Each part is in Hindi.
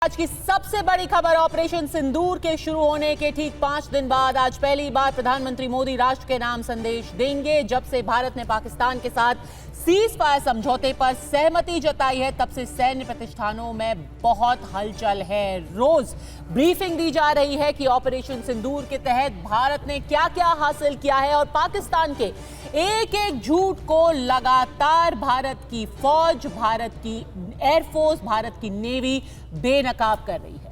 आज की सबसे बड़ी खबर, ऑपरेशन सिंदूर के शुरू होने के ठीक 5 दिन बाद आज पहली बार प्रधानमंत्री मोदी राष्ट्र के नाम संदेश देंगे। जब से भारत ने पाकिस्तान के साथ सीज फायर समझौते पर सहमति जताई है, तब से सैन्य प्रतिष्ठानों में बहुत हलचल है। रोज ब्रीफिंग दी जा रही है कि ऑपरेशन सिंदूर के तहत भारत ने क्या क्या हासिल किया है और पाकिस्तान के एक एक झूठ को लगातार भारत की फौज, भारत की एयरफोर्स, भारत की नेवी बेनकाब कर रही है।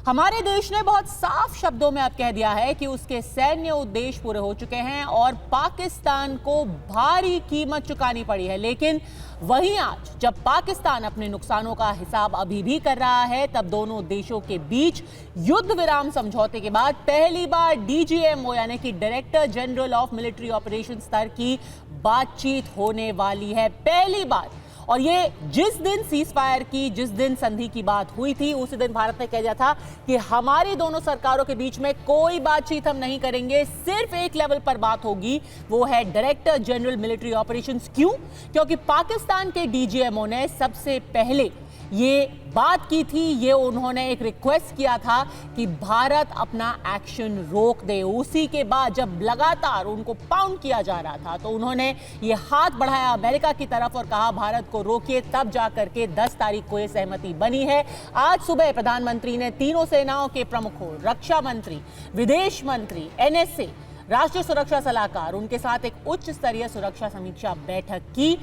हमारे देश ने बहुत साफ शब्दों में अब कह दिया है कि उसके सैन्य उद्देश्य पूरे हो चुके हैं और पाकिस्तान को भारी कीमत चुकानी पड़ी है। लेकिन वहीं आज जब पाकिस्तान अपने नुकसानों का हिसाब अभी भी कर रहा है, तब दोनों देशों के बीच युद्ध विराम समझौते के बाद पहली बार डीजीएमओ यानी कि director general of military operation स्तर की बातचीत होने वाली है, पहली बार। और ये जिस दिन सीज फायर की, जिस दिन संधि की बात हुई थी, उसी दिन भारत ने कह दिया था कि हमारी दोनों सरकारों के बीच में कोई बातचीत हम नहीं करेंगे, सिर्फ एक लेवल पर बात होगी, वो है डायरेक्टर जनरल मिलिट्री ऑपरेशंस। क्यों? क्योंकि पाकिस्तान के डीजीएमओ ने सबसे पहले ये बात की थी, ये उन्होंने एक रिक्वेस्ट किया था कि भारत अपना एक्शन रोक दे। उसी के बाद जब लगातार उनको पाउंड किया जा रहा था, तो उन्होंने ये हाथ बढ़ाया अमेरिका की तरफ और कहा भारत को रोकिए, तब जाकर के 10 तारीख को ये सहमति बनी है। आज सुबह प्रधानमंत्री ने तीनों सेनाओं के प्रमुखों, रक्षा मंत्री, विदेश मंत्री, एनएसए, राष्ट्रीय सुरक्षा सलाहकार, उनके साथ एक उच्च स्तरीय सुरक्षा समीक्षा बैठक की।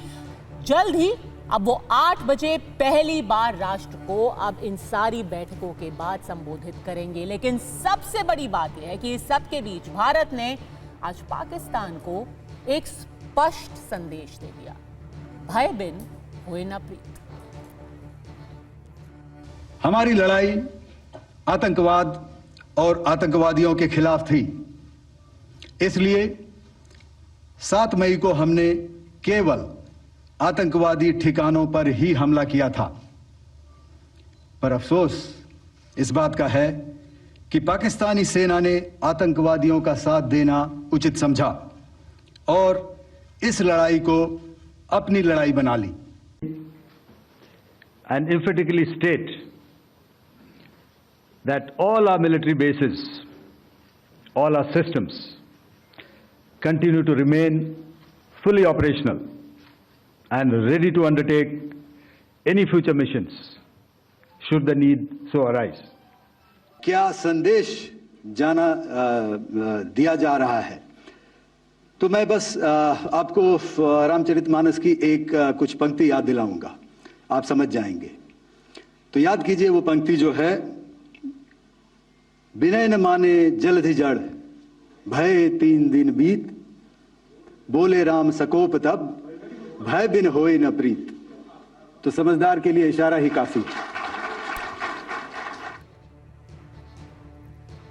जल्द ही अब वो 8 बजे पहली बार राष्ट्र को अब इन सारी बैठकों के बाद संबोधित करेंगे। लेकिन सबसे बड़ी बात यह है कि इस सब के बीच भारत ने आज पाकिस्तान को एक स्पष्ट संदेश दे दिया, भय बिन होए न प्रीत। हमारी लड़ाई आतंकवाद और आतंकवादियों के खिलाफ थी, इसलिए 7 मई को हमने केवल आतंकवादी ठिकानों पर ही हमला किया था। पर अफसोस इस बात का है कि पाकिस्तानी सेना ने आतंकवादियों का साथ देना उचित समझा और इस लड़ाई को अपनी लड़ाई बना ली। And emphatically state that all our military bases, all our systems continue to remain fully operational and ready to undertake any future missions should the need so arise. क्या संदेश दिया जा रहा है? तो मैं बस आपको रामचरितमानस की एक कुछ पंक्ति याद दिलाऊंगा, आप समझ जाएंगे। तो याद कीजिए वो पंक्ति जो है, विनय न माने जलधि जड़, भय 3 दिन बीत, बोले राम सकोप तब, भय बिन होए न प्रीत। तो समझदार के लिए इशारा ही काफी है।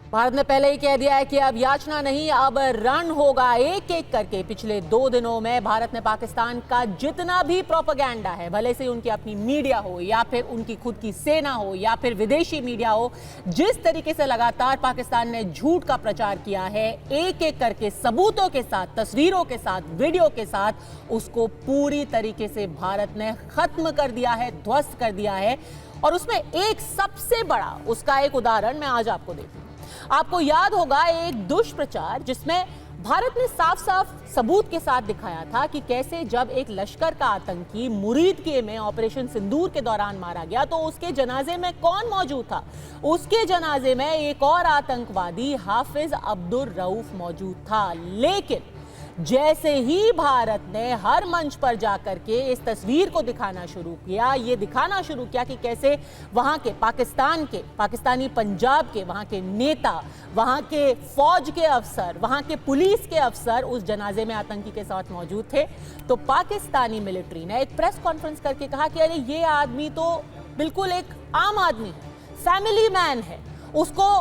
भारत ने पहले ही कह दिया है कि अब याचना नहीं, अब रण होगा। एक एक करके पिछले 2 दिनों में भारत ने पाकिस्तान का जितना भी प्रोपेगेंडा है, भले से उनकी अपनी मीडिया हो या फिर उनकी खुद की सेना हो या फिर विदेशी मीडिया हो, जिस तरीके से लगातार पाकिस्तान ने झूठ का प्रचार किया है, एक एक करके सबूतों के साथ, तस्वीरों के साथ, वीडियो के साथ, उसको पूरी तरीके से भारत ने खत्म कर दिया है, ध्वस्त कर दिया है। और उसमें एक सबसे बड़ा उसका एक उदाहरण मैं आज आपको देती हूँ। आपको याद होगा एक दुष्प्रचार जिसमें भारत ने साफ साफ सबूत के साथ दिखाया था कि कैसे जब एक लश्कर का आतंकी मुरीदके में ऑपरेशन सिंदूर के दौरान मारा गया, तो उसके जनाजे में कौन मौजूद था? उसके जनाजे में एक और आतंकवादी हाफिज अब्दुल रऊफ मौजूद था। लेकिन जैसे ही भारत ने हर मंच पर जाकर के इस तस्वीर को दिखाना शुरू किया, ये दिखाना शुरू किया कि कैसे वहां के पाकिस्तानी पंजाब के वहां के नेता, वहां के फौज के अफसर, वहां के पुलिस के अफसर उस जनाजे में आतंकी के साथ मौजूद थे, तो पाकिस्तानी मिलिट्री ने एक प्रेस कॉन्फ्रेंस करके कहा कि अरे ये आदमी तो बिल्कुल एक आम आदमी है, फैमिली मैन है, उसको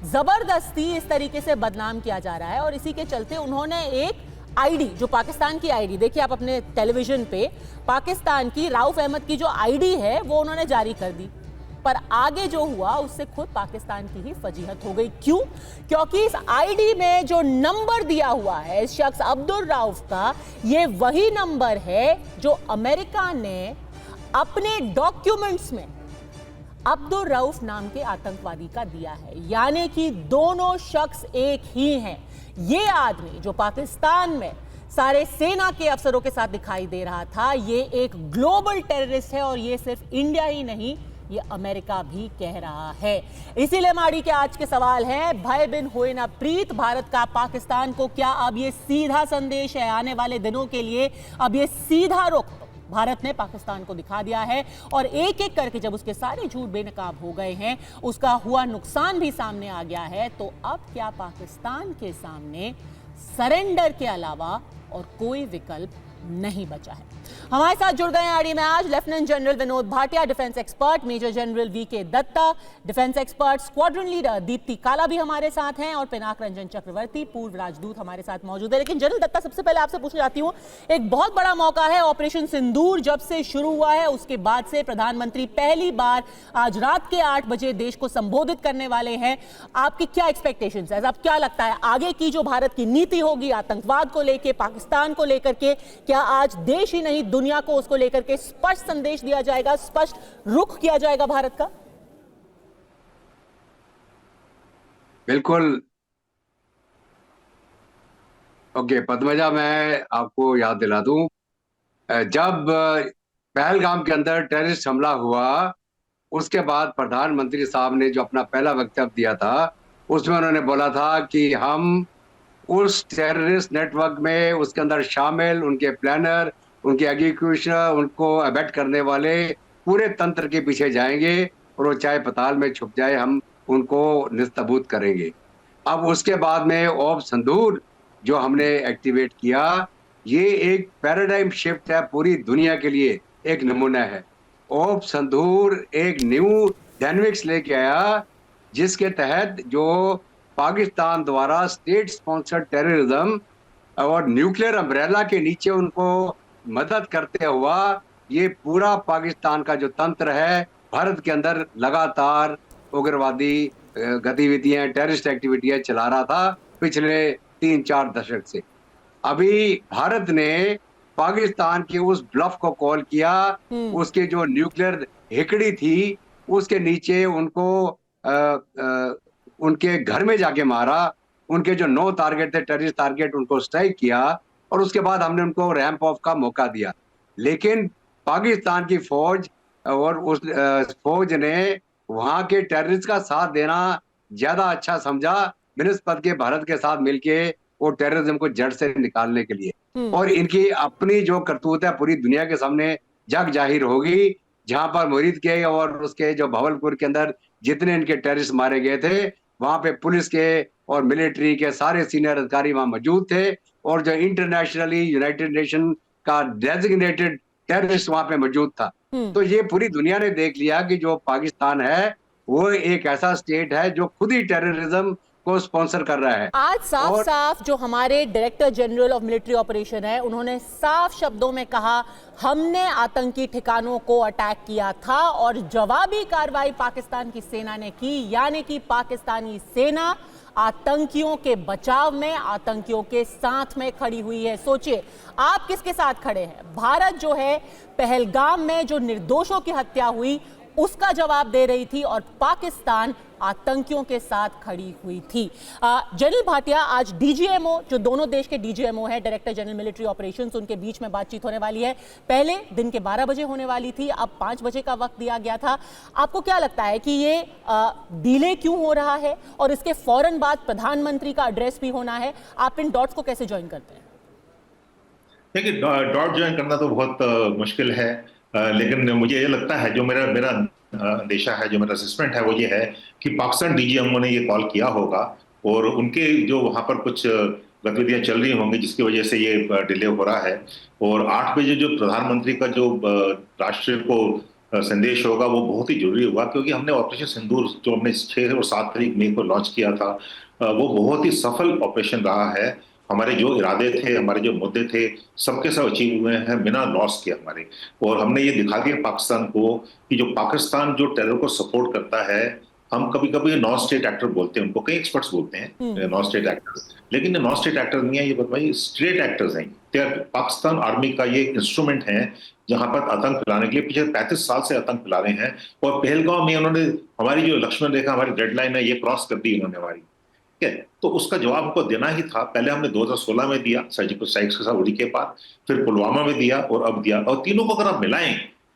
जबरदस्ती इस तरीके से बदनाम किया जा रहा है। और इसी के चलते उन्होंने एक आईडी, जो पाकिस्तान की आईडी, देखिए आप अपने टेलीविजन पे, पाकिस्तान की राउफ अहमद की जो आईडी है वो उन्होंने जारी कर दी। पर आगे जो हुआ उससे खुद पाकिस्तान की ही फजीहत हो गई। क्यों? क्योंकि इस आईडी में जो नंबर दिया हुआ है इस शख्स अब्दुल रऊफ का, ये वही नंबर है जो अमेरिका ने अपने डॉक्यूमेंट्स में अब्दुल रऊफ नाम के आतंकवादी का दिया है, यानी कि दोनों शख्स एक ही हैं। ये आदमी जो पाकिस्तान में सारे सेना के अफसरों के साथ दिखाई दे रहा था, ये एक ग्लोबल टेररिस्ट है और ये सिर्फ इंडिया ही नहीं, ये अमेरिका भी कह रहा है। इसीलिए माड़ी के आज के सवाल हैं, भय बिन होए ना प्रीत, भारत का पाकिस्तान को क्या अब ये सीधा संदेश है? आने वाले दिनों के लिए अब ये सीधा रुख भारत ने पाकिस्तान को दिखा दिया है और एक एक करके जब उसके सारे झूठ बेनकाब हो गए हैं, उसका हुआ नुकसान भी सामने आ गया है, तो अब क्या पाकिस्तान के सामने सरेंडर के अलावा और कोई विकल्प नहीं बचा है? हमारे साथ जुड़ गए हैं आड़ी में आज lieutenant general Vinod Bhatia, defence expert major general VK Datta, defence expert squadron leader Deepti Kala भी हमारे साथ हैं और पिनाक रंजन चक्रवर्ती पूर्व राजदूत हमारे साथ मौजूद है। लेकिन जनरल दत्ता, सबसे पहले आपसे पूछना चाहती हूँ, एक बहुत बड़ा मौका है, ऑपरेशन सिंदूर जब से शुरू हुआ है उसके बाद से प्रधानमंत्री पहली बार आज रात के 8 बजे देश को संबोधित करने वाले हैं। आपकी क्या एक्सपेक्टेशंस है? अब क्या लगता है आगे की जो भारत की नीति होगी आतंकवाद को लेकर, पाकिस्तान को लेकर के, क्या आज देश ही नहीं दुनिया को उसको लेकर के स्पष्ट संदेश दिया जाएगा, स्पष्ट रुख किया जाएगा भारत का? बिल्कुल। ओके पद्मजा, मैं आपको याद दिला दूं, जब पहलगाम के अंदर टेररिस्ट हमला हुआ उसके बाद प्रधानमंत्री साहब ने जो अपना पहला वक्तव्य दिया था उसमें उन्होंने बोला था कि हम उस टेररिस्ट नेटवर्क में, उसके अंदर शामिल उनके प्लानर, उनके एग्जीक्यूशनर, उनको अबेट करने वाले पूरे तंत्र के पीछे जाएंगे और वो चाहे पताल में छुप जाए, हम उनको निस्तबूत करेंगे। अब उसके बाद में ऑपरेशन सिंदूर जो हमने एक्टिवेट किया, ये एक पैराडाइम शिफ्ट है, पूरी दुनिया के लिए एक नमूना है। ऑपरेशन सिंदूर एक न्यू डायनेमिक्स लेके आया जिसके तहत जो पाकिस्तान द्वारा स्टेट स्पॉन्सर्ड टेररिज्म और न्यूक्लियर अम्ब्रेला के नीचे उनको मदद करते हुआ ये पूरा पाकिस्तान का जो तंत्र है भारत के अंदर लगातार उग्रवादी गतिविधियां, टेररिस्ट एक्टिविटियां चला रहा था पिछले 3-4 दशक से। अभी भारत ने पाकिस्तान के उस ब्लफ को कॉल किया, उसके जो न्यूक्लियर हिकड़ी थी उसके नीचे उनको उनके घर में जाके मारा, उनके जो 9 टारगेट थे टेररिस्ट टारगेट, उनको स्ट्राइक किया और उसके बाद हमने उनको रैंप ऑफ का मौका दिया। लेकिन पाकिस्तान की फौज और उस फौज ने वहां के टेररिस्ट का साथ देना ज्यादा अच्छा समझा बिनिस्बत के भारत के साथ मिलके वो टेररिज्म को जड़ से निकालने के लिए। और इनकी अपनी जो करतूत है पूरी दुनिया के सामने जग जाहिर होगी, जहां पर मुरीद के और उसके जो भवलपुर के अंदर जितने इनके टेररिस्ट मारे गए थे, वहां पे पुलिस के और मिलिट्री के सारे सीनियर अधिकारी वहां मौजूद थे और जो इंटरनेशनली यूनाइटेड नेशन का डेजिग्नेटेड टेररिस्ट वहां पे मौजूद था। तो ये पूरी दुनिया ने देख लिया कि जो पाकिस्तान है वो एक ऐसा स्टेट है जो खुद ही टेररिज्म को स्पॉन्सर कर रहा है। आज साफ जो हमारे director general of military operation है, उन्होंने साफ शब्दों में कहा हमने आतंकी ठिकानों को अटैक किया था और जवाबी कार्रवाई पाकिस्तान की सेना ने की, यानी कि पाकिस्तानी सेना आतंकियों के बचाव में, आतंकियों के साथ में खड़ी हुई है। सोचिए आप किसके साथ खड़े हैं? भारत जो है पहलगाम में जो निर्दोषों की हत्या हुई उसका जवाब दे रही थी और पाकिस्तान आतंकियों के साथ खड़ी हुई थी। जनरल भाटिया, आज डीजीएमओ, जो दोनों देश के डीजीएमओ है, डायरेक्टर जनरल मिलिट्री ऑपरेशंस, उनके बीच में बातचीत होने वाली है। पहले दिन के 12 बजे होने वाली थी, अब 5 बजे का वक्त दिया गया था। आपको क्या लगता है कि ये डिले क्यों हो रहा है और इसके फौरन बाद प्रधानमंत्री का एड्रेस भी होना है? आप इन डॉट्स को कैसे ज्वाइन करते हैं? देखिए, डॉट ज्वाइन करना तो बहुत मुश्किल है, लेकिन मुझे ये लगता है, जो मेरा अंदेशा है, जो मेरा असेसमेंट है, वो ये है कि पाकिस्तान डीजीएमओ ने ये कॉल किया होगा और उनके जो वहाँ पर कुछ गतिविधियां चल रही होंगी जिसकी वजह से ये डिले हो रहा है। और 8 बजे जो प्रधानमंत्री का जो राष्ट्र को संदेश होगा वो बहुत ही जरूरी होगा, क्योंकि हमने ऑपरेशन सिंदूर जो हमने 6 और 7 तारीख मई को लॉन्च किया था, वो बहुत ही सफल ऑपरेशन रहा है। हमारे जो इरादे थे, हमारे जो मुद्दे थे, सबके सब अचीव हुए हैं बिना लॉस के हमारे। और हमने ये दिखा दिया पाकिस्तान को कि जो पाकिस्तान जो टेरर को सपोर्ट करता है, हम कभी कभी नॉन स्टेट एक्टर बोलते हैं उनको, कई एक्सपर्ट्स बोलते हैं नॉन स्टेट एक्टर्स, लेकिन नॉन स्टेट एक्टर नहीं है ये, भाई स्टेट एक्टर्स हैं। पाकिस्तान आर्मी का ये इंस्ट्रूमेंट है जहां पर आतंक फैलाने के लिए पिछले 35 साल से आतंक फैला रहे हैं। और पहलगांव में उन्होंने हमारी जो लक्ष्मण रेखा, हमारी डेडलाइन है, ये क्रॉस कर दी उन्होंने हमारी। ठीक है, तो उसका जवाब हमको देना ही था। पहले हमने 2016 में दिया सर्जिकल स्ट्राइक्स के साथ उड़ी के बाद, फिर पुलवामा में दिया और अब दिया। और तीनों को अगर आप मिलाएं,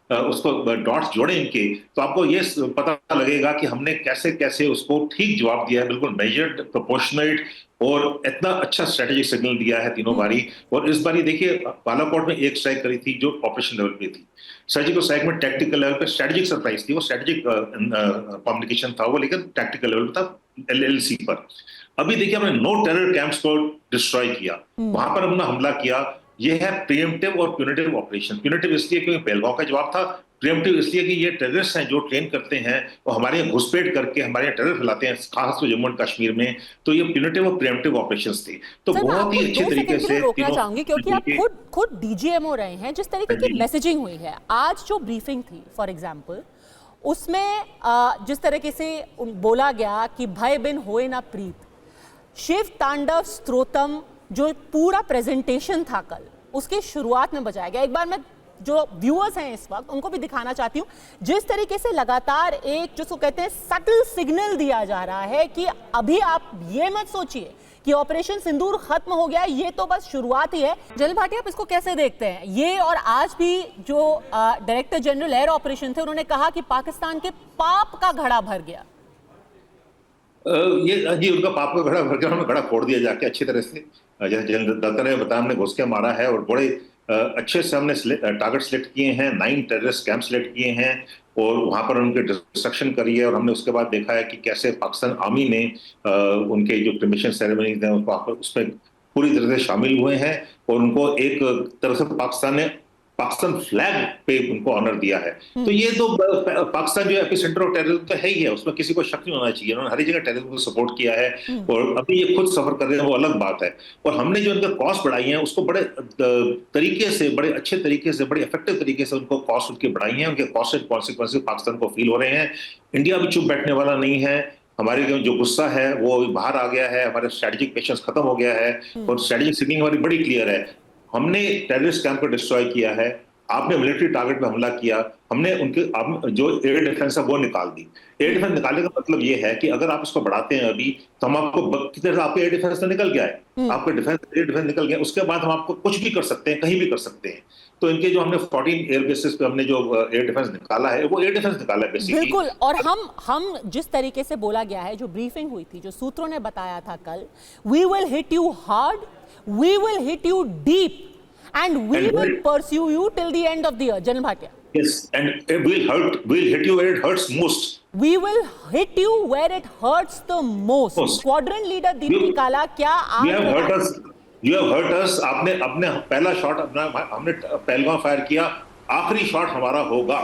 उसको डॉट्स जोड़े इनके, तो आपको ये पता लगेगा कि हमने कैसे कैसे उसको ठीक जवाब दिया है, बिल्कुल मेजर्ड, प्रोपोर्शनेट और इतना अच्छा स्ट्रेटेजिक सिग्नल दिया है तीनों बारी। और इस बारी देखिए, बालाकोट में एक स्ट्राइक करी थी जो ऑपरेशन लेवल पे थी, सर्जिकल स्ट्राइक में टैक्टिकल लेवल पे स्ट्रेटेजिक सरप्राइज थी, वो स्ट्रेटेजिक कम्युनिकेशन था वो, लेकिन टैक्टिकल लेवल पे था LLC पर। अभी देखिए, हमने नो टेरर कैंप्स को डिस्ट्रॉय किया, वहां पर हमने हमला किया। ये है प्रिएम्प्टिव और प्यूनिटिव ऑपरेशन। प्यूनिटिव इसलिए क्योंकि पहलगांव का जवाब था, प्रिएम्प्टिव इसलिए कि ये टेररिस्ट हैं जो ट्रेन करते हैं और हमारे यहाँ घुसपैठ करके हमारे यहाँ टेरर फैलाते हैं, खासकर जम्मू एंड कश्मीर में। तो ये प्यूनिटिव और प्रिएम्प्टिव ऑपरेशंस थे। तो बहुत ही अच्छे तरीके से रोकना चाहूंगी, क्योंकि आप खुद DGMO रहे हैं। जिस तरीके की मैसेजिंग हुई है आज जो ब्रीफिंग थी, फॉर एग्जाम्पल, उसमें जिस तरीके से बोला गया कि भय बिन होए ना प्रीत, शिव तांडव स्तोत्रम, जो पूरा प्रेजेंटेशन था कल, उसके शुरुआत में बजाया गया। एक बार मैं जो व्यूअर्स हैं इस वक्त उनको भी दिखाना चाहती हूँ, जिस तरीके से लगातार एक जो कहते हैं सटल सिग्नल दिया जा रहा है कि अभी आप ये मत सोचिए कि ऑपरेशन सिंदूर खत्म हो गया, ये तो बस शुरुआत ही है। जनरल भाटिया, आप इसको कैसे देखते हैं ये? और आज भी जो डायरेक्टर जनरल एयर ऑपरेशन थे, उन्होंने कहा कि पाकिस्तान के पाप का घड़ा भर गया। ये उनका पाप का घड़ा भर गया, उन्होंने घड़ा फोड़ दिया जाके अच्छी तरह से। जैसे जनरल दत्ता ने बताया, हमने घुस के मारा है और बड़े अच्छे से हमने टारगेट सिलेक्ट किए हैं, 9 टेररिस्ट कैंप सिलेक्ट किए हैं और वहां पर उनके डिस्ट्रक्शन करी है। और हमने उसके बाद देखा है कि कैसे पाकिस्तान आर्मी ने उनके जो क्रिमिशन सेरेमनीज हैं उसमें पूरी तरह से शामिल हुए हैं और उनको एक तरह से पाकिस्तान फ्लैग पे उनको ऑनर दिया है। तो ये तो पाकिस्तान जो एपिसेंटर ऑफ टेररिज्म तो है ही है, उसमें किसी को शक नहीं होना चाहिए। उन्होंने हर जगह टेररिज्म को सपोर्ट किया है और अभी ये खुद सफर कर रहे हैं, वो अलग बात है। और हमने जो उनके कॉस्ट बढ़ाई हैं उसको बड़े तरीके से, बड़े अच्छे तरीके से, बड़े इफेक्टिव तरीके से उनको कॉस्ट उनकी बढ़ाई है। उनके कॉस्ट एंड कॉन्सिक्वेंसेस पाकिस्तान को फील हो रहे हैं। इंडिया भी चुप बैठने वाला नहीं है। हमारे जो गुस्सा है वो बाहर आ गया है, हमारे स्ट्रेटेजिक पेशेंस खत्म हो गया है और स्ट्रेटेजिक सिग्नलिंग हमारी बड़ी क्लियर है। हमने टेररिस्ट कैंप को डिस्ट्रॉय किया है, आपने मिलिट्री टारगेट पे हमला किया, हमने उनके जो एयर डिफेंस है वो निकाल दी। एयर डिफेंस निकालने का मतलब ये है कि अगर आप इसको बढ़ाते हैं अभी, तो हम आपको कितने आपके एयर डिफेंस तो निकल गया है, आपका एयर डिफेंस निकल गया, उसके बाद हम आपको कुछ भी कर सकते हैं, कहीं भी कर सकते हैं। तो इनके जो हमने 14 एयर बेसिस पे हमने जो एयर डिफेंस निकाला है, वो एयर डिफेंस निकाला है बेसिकली। बिल्कुल। और हम जिस तरीके से बोला गया है, जो ब्रीफिंग हुई थी, जो सूत्रों ने बताया था कल, we will hit you hard, we will hit you deep and we will pursue you till the end of the year. General Bhatia. Yes, and we'll hit you where it hurts most. We will hit you where it hurts the most. Squadron leader Deepti Kala, क्या आप? You have hurt us. आपने अपने पहला शॉट हमने पहलगांव फायर किया, आखिरी शॉट हमारा होगा।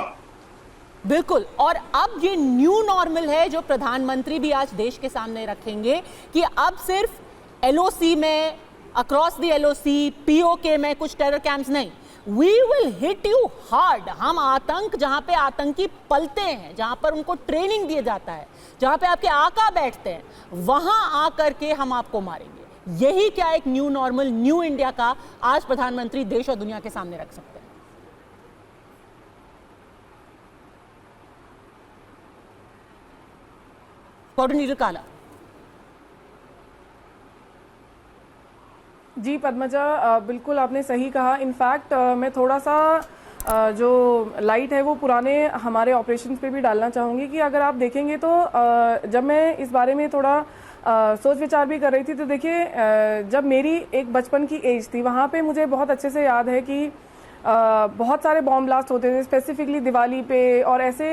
बिल्कुल। और अब ये न्यू नॉर्मल है जो प्रधानमंत्री भी आज देश के सामने रखेंगे कि अब सिर्फ LOC में, अक्रॉस द LOC, POK में कुछ टेरर कैंप्स नहीं, we will hit you hard. हम आतंक, जहां पे आतंकी पलते हैं, जहां पर उनको ट्रेनिंग दिया जाता है, जहां पे आपके आका बैठते हैं, वहां आकर के हम आपको मारेंगे। यही क्या एक न्यू नॉर्मल, न्यू इंडिया का आज प्रधानमंत्री देश और दुनिया के सामने रख सकते हैं। कोऑर्डिनेटर काला। जी पद्मजा, बिल्कुल आपने सही कहा। इनफैक्ट मैं थोड़ा सा जो लाइट है वो पुराने हमारे ऑपरेशंस पे भी डालना चाहूँगी कि अगर आप देखेंगे तो जब मैं इस बारे में थोड़ा सोच विचार भी कर रही थी, तो देखिए जब मेरी एक बचपन की एज थी, वहाँ पे मुझे बहुत अच्छे से याद है कि बहुत सारे बॉम्ब ब्लास्ट होते थे, स्पेसिफिकली दिवाली पे, और ऐसे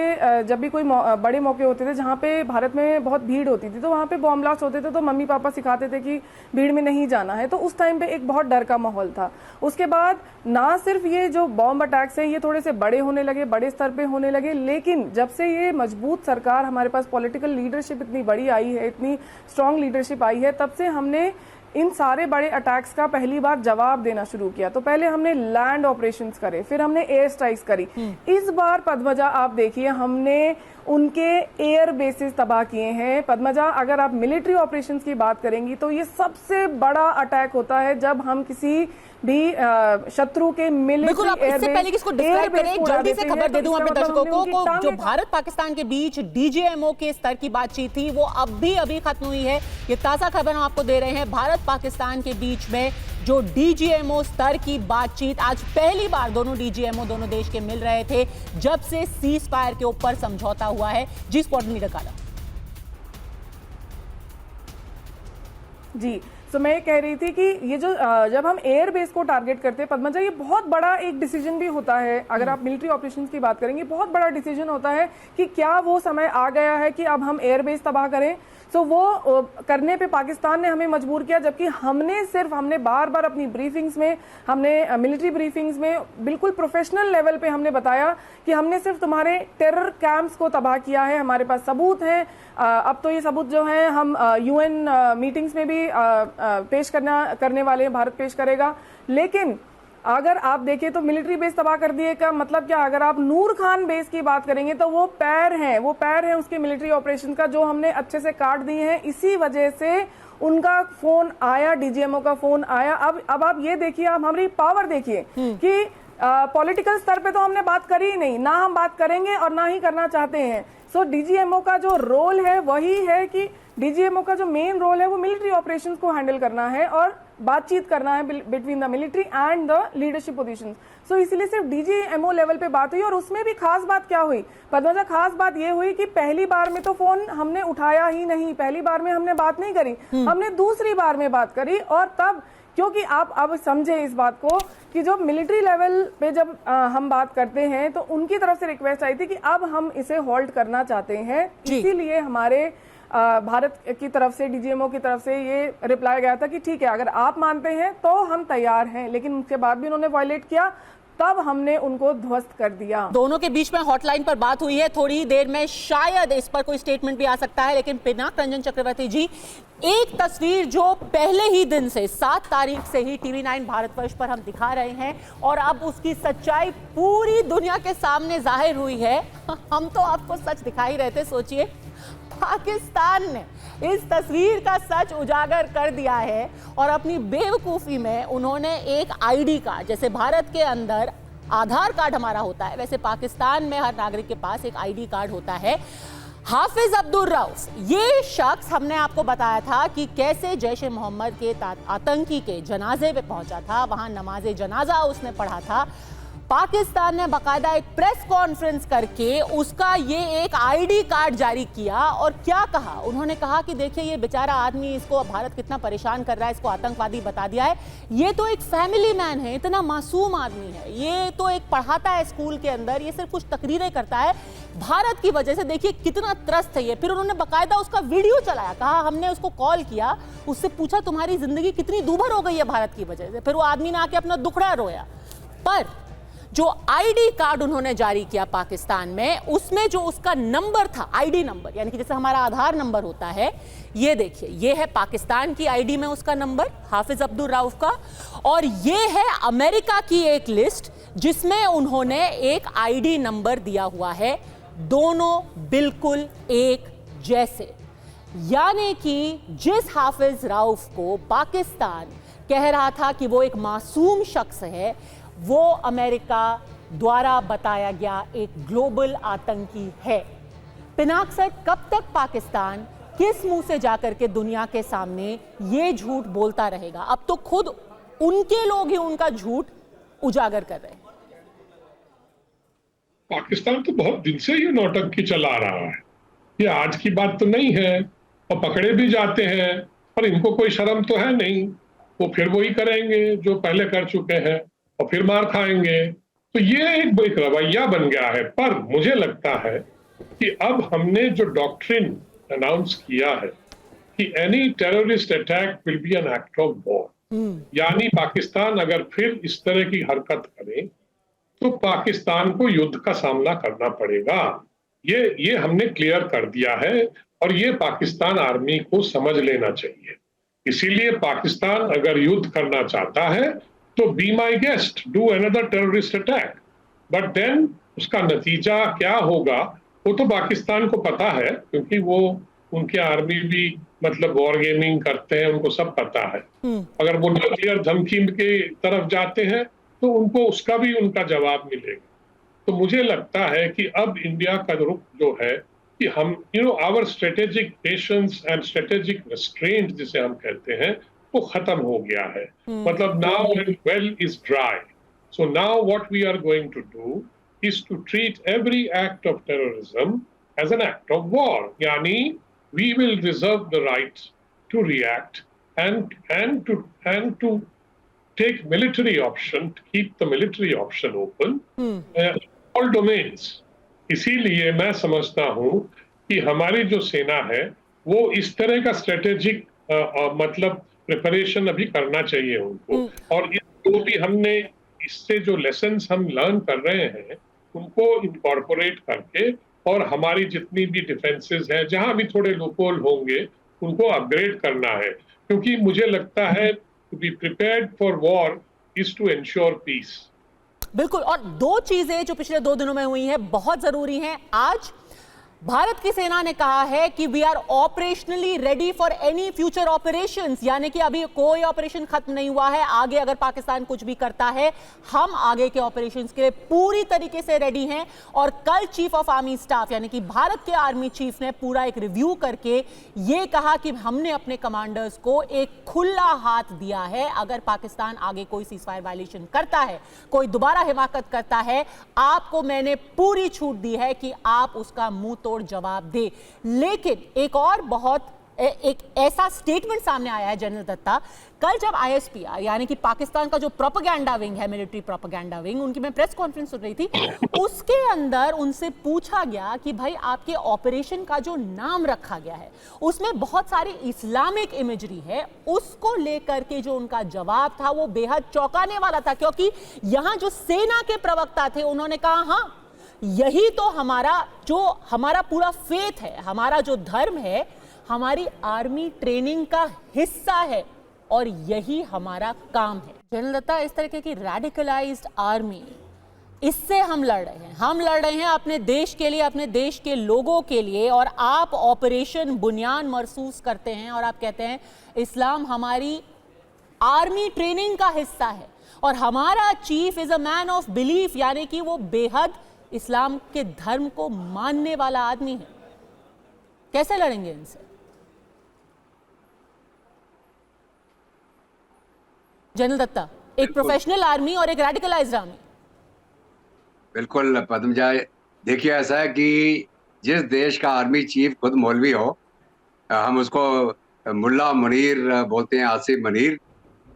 जब भी कोई बड़े मौके होते थे जहाँ पे भारत में बहुत भीड़ होती थी, तो वहाँ पे बॉम्ब ब्लास्ट होते थे, तो मम्मी पापा सिखाते थे कि भीड़ में नहीं जाना है। तो उस टाइम पे एक बहुत डर का माहौल था। उसके बाद ना सिर्फ ये जो बॉम्ब अटैक्स है ये थोड़े से बड़े होने लगे, बड़े स्तर पे होने लगे, लेकिन जब से ये मजबूत सरकार, हमारे पास पॉलिटिकल लीडरशिप इतनी बड़ी आई है, इतनी स्ट्रांग लीडरशिप आई है, तब से हमने इन सारे बड़े अटैक्स का पहली बार जवाब देना शुरू किया। तो पहले हमने लैंड ऑपरेशंस करे, फिर हमने एयर स्ट्राइक्स करी। इस बार पद्मजा आप देखिए हमने उनके एयर बेसिस तबाह किए हैं। पद्मजा, अगर आप मिलिट्री ऑपरेशंस की बात करेंगी तो ये सबसे बड़ा अटैक होता है जब हम किसी भी शत्रु के बिल्कुल। आप मिलिट्री इससे पहले कि इसको डिस्क्राइब करें, जल्दी से खबर दे दूं अपने दर्शकों को, जो भारत पाकिस्तान के बीच डीजीएमओ के स्तर की बातचीत थी वो अभी खत्म हुई है। ये ताजा खबर हम आपको दे रहे हैं। भारत पाकिस्तान के बीच में जो डीजीएमओ स्तर की बातचीत, आज पहली बार दोनों डीजीएमओ दोनों देश के मिल रहे थे जब से सीज फायर के ऊपर समझौता हुआ है। जी स्पॉट लीडर काला जी। तो मैं ये कह रही थी कि ये जो जब हम एयर बेस को टारगेट करते हैं पद्मजा, ये बहुत बड़ा एक डिसीजन भी होता है। अगर आप मिलिट्री ऑपरेशंस की बात करेंगे, बहुत बड़ा डिसीजन होता है कि क्या वो समय आ गया है कि अब हम एयर बेस तबाह करें। तो वो करने पे पाकिस्तान ने हमें मजबूर किया, जबकि हमने बार बार अपनी ब्रीफिंग्स में, हमने मिलिट्री ब्रीफिंग्स में बिल्कुल प्रोफेशनल लेवल पे हमने बताया कि हमने सिर्फ तुम्हारे टेरर कैंप्स को तबाह किया है, हमारे पास सबूत हैं। अब तो ये सबूत जो है हम यूएन मीटिंग्स में भी पेश करने वाले हैं, भारत पेश करेगा। लेकिन अगर आप देखें तो मिलिट्री बेस तबाह कर दिए का मतलब क्या? अगर आप नूर खान बेस की बात करेंगे तो वो पैर है उसके मिलिट्री ऑपरेशन का, जो हमने अच्छे से काट दिए हैं। इसी वजह से उनका फोन आया, डीजीएमओ का फोन आया। अब आप ये देखिए, आप हमारी पावर देखिए कि पॉलिटिकल स्तर पे तो हमने बात करी ही नहीं, ना हम बात करेंगे और ना ही करना चाहते हैं। सो डीजीएमओ का जो रोल है वही है कि डीजीएमओ का जो मेन रोल है वो मिलिट्री ऑपरेशंस को हैंडल करना है और बातचीत करना है between the military and the leadership positions. So इसलिए सिर्फ डीजीएमओ लेवल पे बात हुई। और उसमें भी खास बात क्या हुई पद्मजा? खास बात ये हुई कि पहली बार में तो फोन हमने उठाया ही नहीं, पहली बार में हमने बात नहीं करी, हमने दूसरी बार में बात करी। और तब, क्योंकि आप अब समझे इस बात को कि जो मिलिट्री लेवल पे जब हम बात करते हैं तो उनकी तरफ से रिक्वेस्ट आई थी कि अब हम इसे होल्ड करना चाहते हैं। इसीलिए हमारे भारत की तरफ से, डीजीएमओ की तरफ से ये रिप्लाई गया था कि ठीक है, अगर आप मानते हैं तो हम तैयार हैं। लेकिन उसके बाद भी उन्होंने वायलेट किया, तब हमने उनको ध्वस्त कर दिया। दोनों के बीच में हॉटलाइन पर बात हुई है, थोड़ी ही देर में शायद इस पर कोई स्टेटमेंट भी आ सकता है। लेकिन पिनाक रंजन चक्रवर्ती जी, एक तस्वीर जो पहले ही दिन से 7 तारीख से ही TV9 भारतवर्ष पर हम दिखा रहे हैं और अब उसकी सच्चाई पूरी दुनिया के सामने जाहिर हुई है। हम तो आपको सच दिखा ही रहे थे, सोचिए पाकिस्तान ने इस तस्वीर का सच उजागर कर दिया है और अपनी बेवकूफ़ी में उन्होंने एक आईडी कार्ड, जैसे भारत के अंदर आधार कार्ड हमारा होता है वैसे पाकिस्तान में हर नागरिक के पास एक आईडी कार्ड होता है। हाफिज अब्दुल रऊफ, ये शख्स हमने आपको बताया था कि कैसे जैश ए मोहम्मद के आतंकी के जनाजे पे पहुंचा था, वहां नमाज जनाजा उसने पढ़ा था। पाकिस्तान ने बाकायदा एक प्रेस कॉन्फ्रेंस करके उसका ये एक आईडी कार्ड जारी किया और क्या कहा? उन्होंने कहा कि देखिए ये बेचारा आदमी, इसको भारत कितना परेशान कर रहा है, इसको आतंकवादी बता दिया है। ये तो एक फैमिली मैन है, इतना मासूम आदमी है, ये तो एक पढ़ाता है स्कूल के अंदर, ये सिर्फ कुछ तकरीरें करता है, भारत की वजह से देखिए कितना त्रस्त है ये। फिर उन्होंने बाकायदा उसका वीडियो चलाया, कहा हमने उसको कॉल किया, उससे पूछा तुम्हारी जिंदगी कितनी दूभर हो गई है भारत की वजह से। फिर वो आदमी ने आके अपना दुखड़ा रोया। पर जो आईडी कार्ड उन्होंने जारी किया पाकिस्तान में, उसमें जो उसका नंबर था, आईडी नंबर, यानी कि जैसे हमारा आधार नंबर होता है, ये देखिए, ये है पाकिस्तान की आईडी में उसका नंबर, हाफिज अब्दुल रऊफ का। और ये है अमेरिका की एक लिस्ट जिसमें उन्होंने एक आईडी नंबर दिया हुआ है, दोनों बिल्कुल एक जैसे। यानी कि जिस हाफिज रऊफ को पाकिस्तान कह रहा था कि वो एक मासूम शख्स है, वो अमेरिका द्वारा बताया गया एक ग्लोबल आतंकी है। पिनाक सर, कब तक पाकिस्तान किस मुंह से जाकर के दुनिया के सामने ये झूठ बोलता रहेगा? अब तो खुद उनके लोग ही उनका झूठ उजागर कर रहे हैं। पाकिस्तान तो बहुत दिन से ये नौटंकी चला रहा है, ये आज की बात तो नहीं है, और पकड़े भी जाते हैं और इनको कोई शर्म तो है नहीं, वो फिर वही करेंगे जो पहले कर चुके हैं और फिर मार खाएंगे। तो ये एक रवैया बन गया है। पर मुझे लगता है कि अब हमने जो डॉक्ट्रिन अनाउंस किया है कि any terrorist attack will be an act of war, यानी पाकिस्तान अगर फिर इस तरह की हरकत करे तो पाकिस्तान को युद्ध का सामना करना पड़ेगा। ये हमने क्लियर कर दिया है और ये पाकिस्तान आर्मी को समझ लेना चाहिए। इसीलिए पाकिस्तान अगर युद्ध करना चाहता है तो be my guest, do another terrorist attack, but then उसका नतीजा क्या होगा वो तो पाकिस्तान को पता है, क्योंकि वो उनके आर्मी भी मतलब वॉर गेमिंग करते हैं, उनको सब पता है। अगर वो न्यूक्लियर धमकी के तरफ जाते हैं तो उनको उसका भी उनका जवाब मिलेगा। तो मुझे लगता है कि अब इंडिया का रुख जो है कि हम our strategic patience and strategic restraint जिसे हम कहते हैं वो खत्म हो गया है। मतलब now well is dry, so now what we are going to do is to treat every act of terrorism as an act of war, यानी we will reserve the right to react and to take military option, to keep the military option open all domains. इसीलिए मैं समझता हूं कि हमारी जो सेना है वो इस तरह का स्ट्रेटेजिक मतलब प्रिपरेशन अभी करना चाहिए उनको, और जो भी हमने इससे जो लेसन्स हम लर्न कर रहे हैं उनको इनकॉर्पोरेट करके, और हमारी जितनी भी डिफेंसेस हैं जहां भी थोड़े लूपहोल होंगे उनको अपग्रेड करना है, क्योंकि मुझे लगता है to be prepared for war is to ensure peace. बिल्कुल, और दो चीजें जो पिछले 2 दिनों में हुई हैं बहुत जरूरी हैं। आज भारत की सेना ने कहा है कि we are operationally ready for any future operations, यानी कि अभी कोई ऑपरेशन खत्म नहीं हुआ है। आगे अगर पाकिस्तान कुछ भी करता है हम आगे के ऑपरेशंस के लिए पूरी तरीके से रेडी हैं। और कल चीफ ऑफ आर्मी स्टाफ यानी कि भारत के आर्मी चीफ ने पूरा एक रिव्यू करके ये कहा कि हमने अपने कमांडर्स को एक खुला हाथ दिया है, अगर पाकिस्तान आगे कोई सीजफायर वायलेशन करता है, कोई दोबारा हिमाकत करता है, आपको मैंने पूरी छूट दी है कि आप उसका मुंह जवाब दे। लेकिन एक और एक ऐसा स्टेटमेंट सामने आया है जनरल दत्ता, कल जब ISPR यानी कि पाकिस्तान का जो प्रोपेगेंडा विंग है, मिलिट्री प्रोपेगेंडा विंग, उनकी मैं प्रेस कॉन्फ्रेंस सुन रही थी, उसके अंदर उनसे पूछा गया कि भाई आपके ऑपरेशन का जो नाम रखा गया है उसमें बहुत सारी इस्लामिक इमेजरी है, उसको लेकर के जो उनका जवाब था वो बेहद चौंकाने वाला था, क्योंकि यहां जो सेना के प्रवक्ता थे उन्होंने कहा हाँ यही तो हमारा पूरा फेथ है, हमारा जो धर्म है, हमारी आर्मी ट्रेनिंग का हिस्सा है और यही हमारा काम है। जनरल दत्ता, इस तरीके की रैडिकलाइज्ड आर्मी, इससे हम लड़ रहे हैं अपने देश के लिए, अपने देश के लोगों के लिए, और आप ऑपरेशन बुनियान महसूस करते हैं और आप कहते हैं इस्लाम हमारी आर्मी ट्रेनिंग का हिस्सा है और हमारा chief is a man of belief, यानी कि वो बेहद इस्लाम के धर्म को मानने वाला आदमी है। कैसे लड़ेंगे इनसे? जनरल दत्ता, एक प्रोफेशनल आर्मी और एक रेडिकलाइज्ड आर्मी। बिल्कुल पद्मजा, देखिए ऐसा है कि जिस देश का आर्मी चीफ खुद मौलवी हो, हम उसको मुल्ला मुनीर बोलते हैं, आसिफ मुनीर,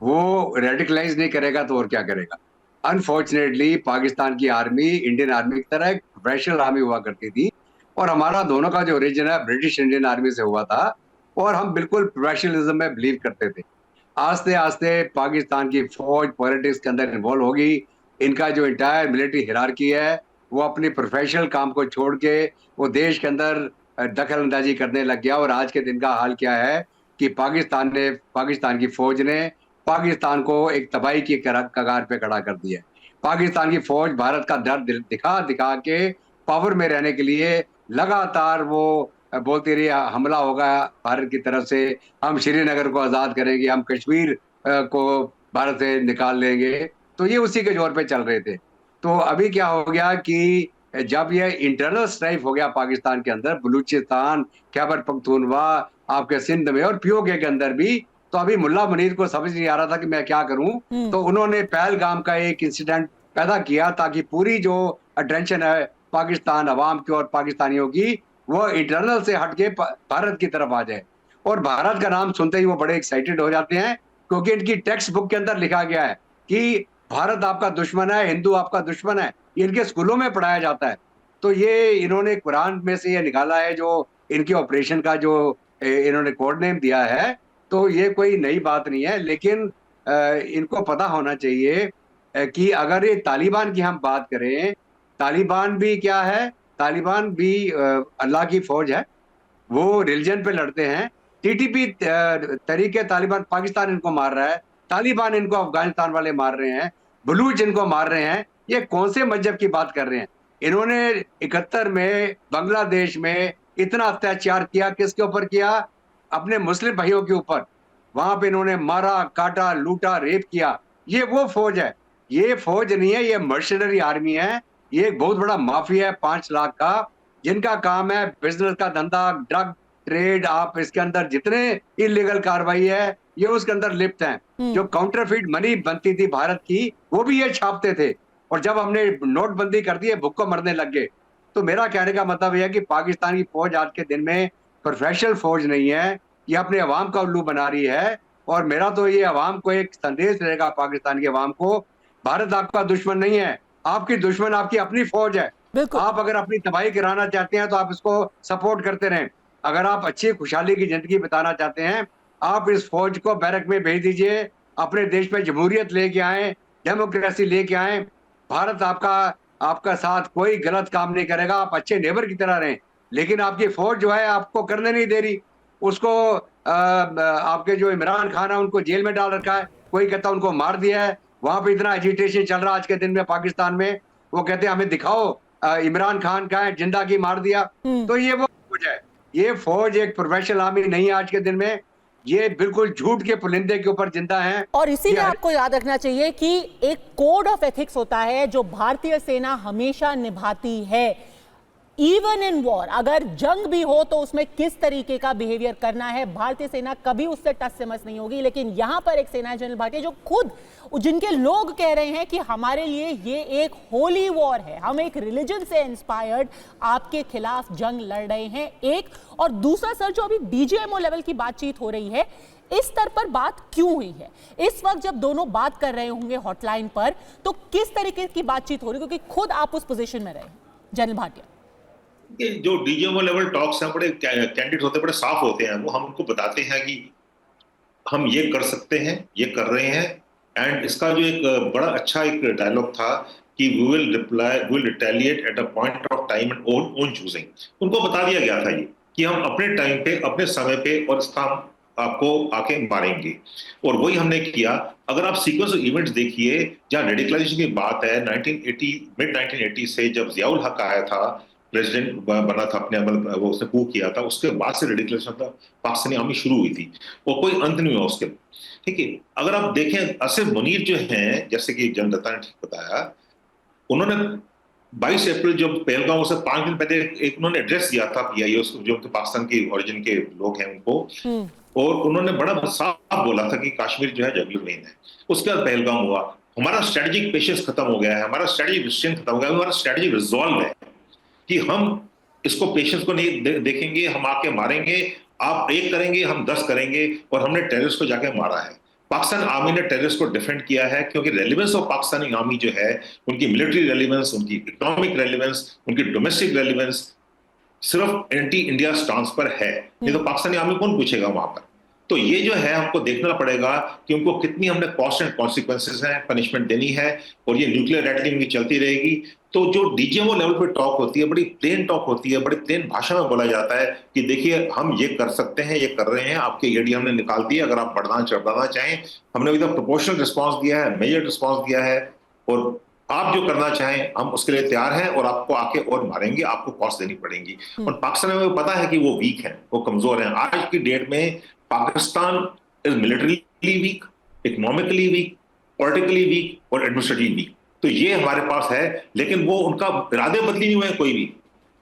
वो रेडिकलाइज नहीं करेगा तो और क्या करेगा। अनफॉर्चुनेटली पाकिस्तान की आर्मी इंडियन आर्मी की तरह एक प्रोफेशनल आर्मी हुआ करती थी, और हमारा दोनों का जो ओरिजिन है ब्रिटिश इंडियन आर्मी से हुआ था, और हम बिल्कुल प्रोफेशनलिज्म में बिलीव करते थे। आस्ते आस्ते पाकिस्तान की फौज पॉलिटिक्स के अंदर इन्वॉल्व होगी, इनका जो इंटायर मिलिट्री हिरार्की है वो अपनी प्रोफेशनल काम को छोड़ के वो देश के अंदर दखल अंदाजी करने लग गया। और आज के दिन का हाल क्या है कि पाकिस्तान की फौज ने पाकिस्तान को एक तबाही की कगार पे खड़ा कर दिया है। पाकिस्तान की फौज भारत का डर दिखा दिखा के पावर में रहने के लिए लगातार वो बोलती रही हमला होगा भारत की तरफ से, हम श्रीनगर को आज़ाद करेंगे, हम कश्मीर को भारत से निकाल लेंगे। तो ये उसी के जोर पे चल रहे थे। तो अभी क्या हो गया कि जब ये इंटरनल स्ट्राइक हो गया पाकिस्तान के अंदर, बलूचिस्तान, खैबर पख्तूनवा, आपके सिंध में और POK के अंदर भी, तो अभी मुल्ला मुनीर को समझ नहीं आ रहा था कि मैं क्या करूं। तो उन्होंने पहलगाम का एक इंसिडेंट पैदा किया ताकि पूरी जो अटेंशन है पाकिस्तान अवाम की और पाकिस्तानियों की वो इंटरनल से हटके भारत की तरफ आ जाए। और भारत का नाम सुनते ही वो बड़े एक्साइटेड हो जाते हैं, क्योंकि इनकी टेक्स्ट बुक के अंदर लिखा गया है कि भारत आपका दुश्मन है, हिंदू आपका दुश्मन है, इनके स्कूलों में पढ़ाया जाता है। तो ये इन्होंने कुरान में से ये निकाला है, जो इनके ऑपरेशन का जो इन्होंने कोड नेम दिया है। तो ये कोई नई बात नहीं है, लेकिन इनको पता होना चाहिए कि अगर ये तालिबान की हम बात करें, तालिबान भी क्या है, तालिबान भी अल्लाह की फौज है, वो रिलीजन पे लड़ते हैं। टीटीपी तरीके तालिबान पाकिस्तान इनको मार रहा है, तालिबान इनको अफगानिस्तान वाले मार रहे हैं, बलूच इनको मार रहे हैं। ये कौन से मजहब की बात कर रहे हैं? इन्होंने 71 में बांग्लादेश में इतना अत्याचार किया, किसके ऊपर किया? अपने मुस्लिम भाइयों के ऊपर। वहां पे इन्होंने मारा, काटा, लूटा, रेप किया। ये वो फौज है, ये फौज नहीं है, ये मर्शनरी आर्मी है। ये एक बहुत बड़ा माफिया है 5 लाख का, जिनका काम है बिजनेस का धंधा, ड्रग ट्रेड। आप इसके अंदर जितने इलीगल कार्रवाई है ये उसके अंदर लिप्त हैं। जो काउंटरफीट मनी बनती थी भारत की, वो भी ये छापते थे। और जब हमने नोटबंदी कर दी, भुक्को मरने लग गए। तो मेरा कहने का मतलब यह है कि पाकिस्तान की फौज आज के दिन में प्रोफेशनल फौज नहीं है, ये अपने अवाम का उल्लू बना रही है। और मेरा तो ये अवाम को एक संदेश रहेगा, पाकिस्तान के अवाम को, भारत आपका दुश्मन नहीं है, आपकी दुश्मन आपकी अपनी फौज है। आप अगर अपनी तबाही कराना चाहते हैं तो आप इसको सपोर्ट करते रहें। अगर आप अच्छी खुशहाली की जिंदगी बिताना चाहते हैं, आप इस फौज को बैरक में भेज दीजिए, अपने देश में जमहूरियत लेके आए, डेमोक्रेसी लेके आए। भारत आपका साथ कोई गलत काम नहीं करेगा, आप अच्छे नेबर की तरह रहें। लेकिन आपकी फौज जो है आपको करने नहीं दे रही। उसको आपके जो इमरान खान है उनको जेल में डाल रखा है, कोई कहता उनको मार दिया है। वहां पे इतना एजिटेशन चल रहा है आज के दिन में पाकिस्तान में, वो कहते हैं हमें दिखाओ इमरान खान का है, जिंदा की मार दिया। तो ये वो फौज है, ये फौज एक प्रोफेशनल आर्मी नहीं है आज के दिन में। ये बिल्कुल झूठ के पुलिंदे के ऊपर जिंदा है। और इसीलिए आपको याद रखना चाहिए कि एक कोड ऑफ एथिक्स होता है जो भारतीय सेना हमेशा निभाती है। इवन इन वॉर, अगर जंग भी हो तो उसमें किस तरीके का बिहेवियर करना है, भारतीय सेना कभी उससे टस से मस नहीं होगी। लेकिन यहां पर एक सेना जनरल भाटिया जो खुद, जिनके लोग कह रहे हैं कि हमारे लिए ये एक होली वॉर है, हम एक रिलीजन से इंस्पायर्ड आपके खिलाफ जंग लड़ रहे हैं। एक और दूसरा सर, जो अभी डीजीएमओ लेवल की बातचीत हो रही है, इस स्तर पर बात क्यों हुई है? इस वक्त जब दोनों बात कर रहे होंगे हॉटलाइन पर, तो किस तरीके की बातचीत हो रही है? क्योंकि खुद आप उस पोजीशन में रहे जनरल भाटिया। जो डीजीएमओ लेवल टॉक्स हैं बड़े कैंडिडेट होते हैं, बड़े साफ होते हैं। वो हमको बताते हैं कि हम ये कर सकते हैं, ये कर रहे हैं। एंड इसका जो एक बड़ा अच्छा एक डायलॉग था कि we will retaliate at a point of time and own choosing. उनको बता दिया गया था ये कि हम अपने टाइम पे, अपने समय पे और स्थान आपको आके मारेंगे। और वही हमने किया। अगर आप सीक्वेंस ऑफ इवेंट्स देखिए, जहां रेडिकलाइजेशन की बात है, 1980 मिड 1980 से जब जियाउल हक आया था, प्रेसिडेंट बना था, अपने वो उसने कू किया था, उसके बाद से रेडिकलाइजेशन था पाकिस्तानी आर्मी शुरू हुई थी और कोई अंत नहीं हुआ उसके। ठीक है, अगर आप देखें आसिफ मुनीर जो हैं, जैसे कि जनरल दत्ता ने ठीक बताया, उन्होंने 22 अप्रैल जब पहलगाम से 5 दिन पहले एक उन्होंने एड्रेस दिया था पीआईओ, जो पाकिस्तान की ओरिजिन के लोग हैं उनको, और उन्होंने बड़ा साफ बोला था कि कश्मीर जो है जंगल में है। उसके बाद पहलगाम हुआ। हमारा स्ट्रेटेजिक पेशेंस खत्म हो गया है, हमारा स्ट्रेटेजिक रिस्ट्रेंट खत्म हो गया है, हमारा स्ट्रेटेजिक रिजॉल्व है कि हम इसको पेशेंस को नहीं देखेंगे, हम आके मारेंगे। आप एक करेंगे, हम 10 करेंगे। और हमने टेररिस्ट को जाके मारा है। पाकिस्तान आर्मी ने टेररिस्ट को डिफेंड किया है, क्योंकि रेलिवेंस ऑफ पाकिस्तानी आर्मी जो है, उनकी मिलिट्री रेलिवेंस, उनकी इकोनॉमिक रेलिवेंस, उनकी डोमेस्टिक रेलिवेंस सिर्फ एंटी इंडिया स्टांस पर है। नहीं तो पाकिस्तानी आर्मी कौन पूछेगा वहां पर? तो ये जो है हमको देखना पड़ेगा कि उनको कितनी हमने कॉस्ट एंड कॉन्सिक्वेंसेस हैं, पनिशमेंट देनी है। और ये न्यूक्लियर रैटलिंग भी चलती रहेगी। तो जो डीजीएमओ लेवल पे टॉक होती है, बड़ी प्लेन टॉक होती है, बड़ी प्लेन भाषा में बोला जाता है कि देखिए हम ये कर सकते हैं, ये कर रहे हैं, आपके ईडी हमने निकाल दी, अगर आप बढ़ाना चाहें। हमने अभी तक प्रोपोर्शनल रिस्पॉन्स दिया है, मेजर रिस्पॉन्स दिया है, और आप जो करना चाहें हम उसके लिए तैयार हैं, और आपको आके और मारेंगे, आपको कॉस्ट देनी पड़ेगी। और पाकिस्तान में पता है कि वो वीक है, वो कमजोर है। आज की डेट में Pakistan is militarily weak, economically weak, politically weak और एडमिनिस्ट्रेटिवली वीक। तो ये हमारे पास है। लेकिन वो उनका इरादे बदली नहीं हुए कोई भी।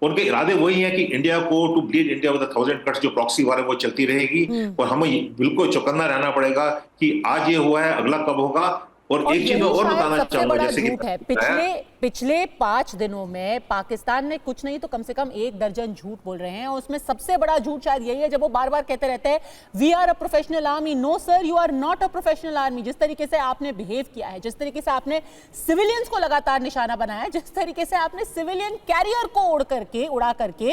उनके इरादे वही हैं कि इंडिया को to bleed India with 1000 cuts, जो प्रॉक्सी वार है वो चलती रहेगी। और हमें बिल्कुल चौकन्ना रहना पड़ेगा कि आज ये हुआ है, अगला कब होगा। और एक चीज मैं और बताना चाहूंगा, जैसे कि पिछले 5 दिनों में पाकिस्तान ने कुछ नहीं तो कम से कम 1 दर्जन झूठ बोल रहे हैं। और उसमें सबसे बड़ा झूठ शायद यही है जब वो बार बार कहते रहते हैं we are a professional army. No sir, you are not a professional army. जिस तरीके से आपने बिहेव किया है, जिस तरीके से आपने सिविलियंस को लगातार निशाना बनाया, जिस तरीके से आपने सिविलियन कैरियर को उड़ा करके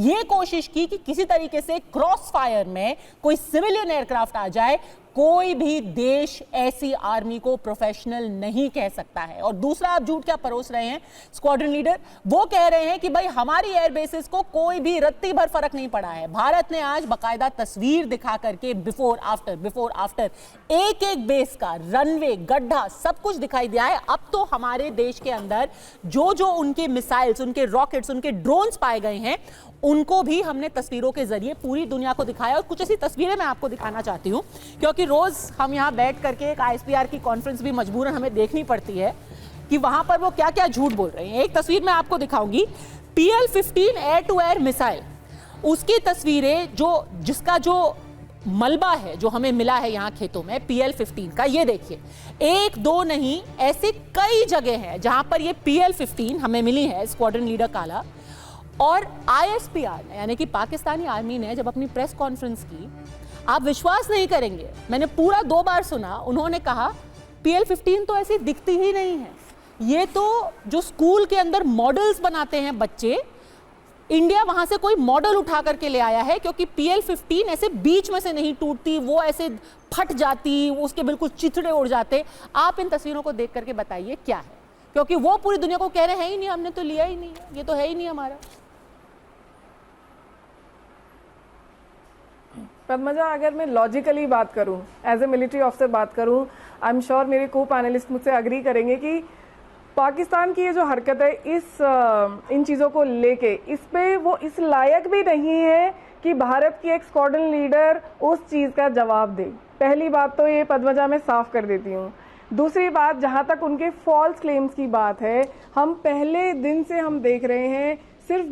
ये कोशिश की कि किसी तरीके से क्रॉस फायर में कोई सिविलियन एयरक्राफ्ट आ जाए, कोई भी देश ऐसी आर्मी को प्रोफेशनल नहीं कह सकता है। और दूसरा, आप झूठ क्या परोस रहे हैं स्क्वाड्रन लीडर? वो कह रहे हैं कि भाई हमारी एयर बेसिस को कोई भी रत्ती भर फर्क नहीं पड़ा है। भारत ने आज बाकायदा तस्वीर दिखा करके बिफोर आफ्टर एक एक बेस का रनवे, गड्ढा, सब कुछ दिखाई दिया है। अब तो हमारे देश के अंदर जो जो उनके मिसाइल्स, उनके रॉकेट्स, उनके ड्रोन्स पाए गए हैं, उनको भी हमने तस्वीरों के जरिए पूरी दुनिया को दिखाया। और कुछ ऐसी तस्वीरें मैं आपको दिखाना चाहती हूं, क्योंकि रोज हम यहां बैठ करके एक ISPR की कॉन्फ्रेंस भी मजबूरन हमें देखनी पड़ती है कि वहां पर वो क्या क्या झूठ बोल रहे हैं। एक तस्वीर मैं आपको दिखाऊंगी, PL-15 air to air missile, उसकी तस्वीरें जिसका जो मलबा है जो हमें मिला है यहाँ खेतों में PL-15 का, ये देखिए, एक दो नहीं, ऐसे कई जगह हैं जहां पर ये PL-15 हमें मिली है। स्क्वाड्रन लीडर काला और ISPR यानी कि पाकिस्तानी आर्मी ने जब अपनी प्रेस कॉन्फ्रेंस की, आप विश्वास नहीं करेंगे, मैंने पूरा 2 बार सुना, उन्होंने कहा PL-15 तो ऐसी दिखती ही नहीं है, ये तो जो स्कूल के अंदर मॉडल्स बनाते हैं बच्चे, इंडिया वहां से कोई मॉडल उठा करके ले आया है, क्योंकि PL-15 ऐसे बीच में से नहीं टूटती, वो ऐसे फट जाती, उसके बिल्कुल चिथड़े उड़ जाते। आप इन तस्वीरों को देख करके बताइए क्या है, क्योंकि वो पूरी दुनिया को कह रहे हैं ही नहीं, हमने तो लिया ही नहीं है, ये तो है ही नहीं हमारा। पद्मजा, अगर मैं लॉजिकली बात करूं, एज ए मिलिट्री ऑफिसर बात करूं, आई एम श्योर मेरे को पैनलिस्ट मुझसे अग्री करेंगे कि पाकिस्तान की ये जो हरकत है इन चीज़ों को लेके, इस पे वो इस लायक भी नहीं है कि भारत की एक स्क्वाड्रन लीडर उस चीज़ का जवाब दे। पहली बात तो ये पद्मजा मैं साफ कर देती हूँ। दूसरी बात, जहाँ तक उनके फॉल्स क्लेम्स की बात है, हम पहले दिन से हम देख रहे हैं, सिर्फ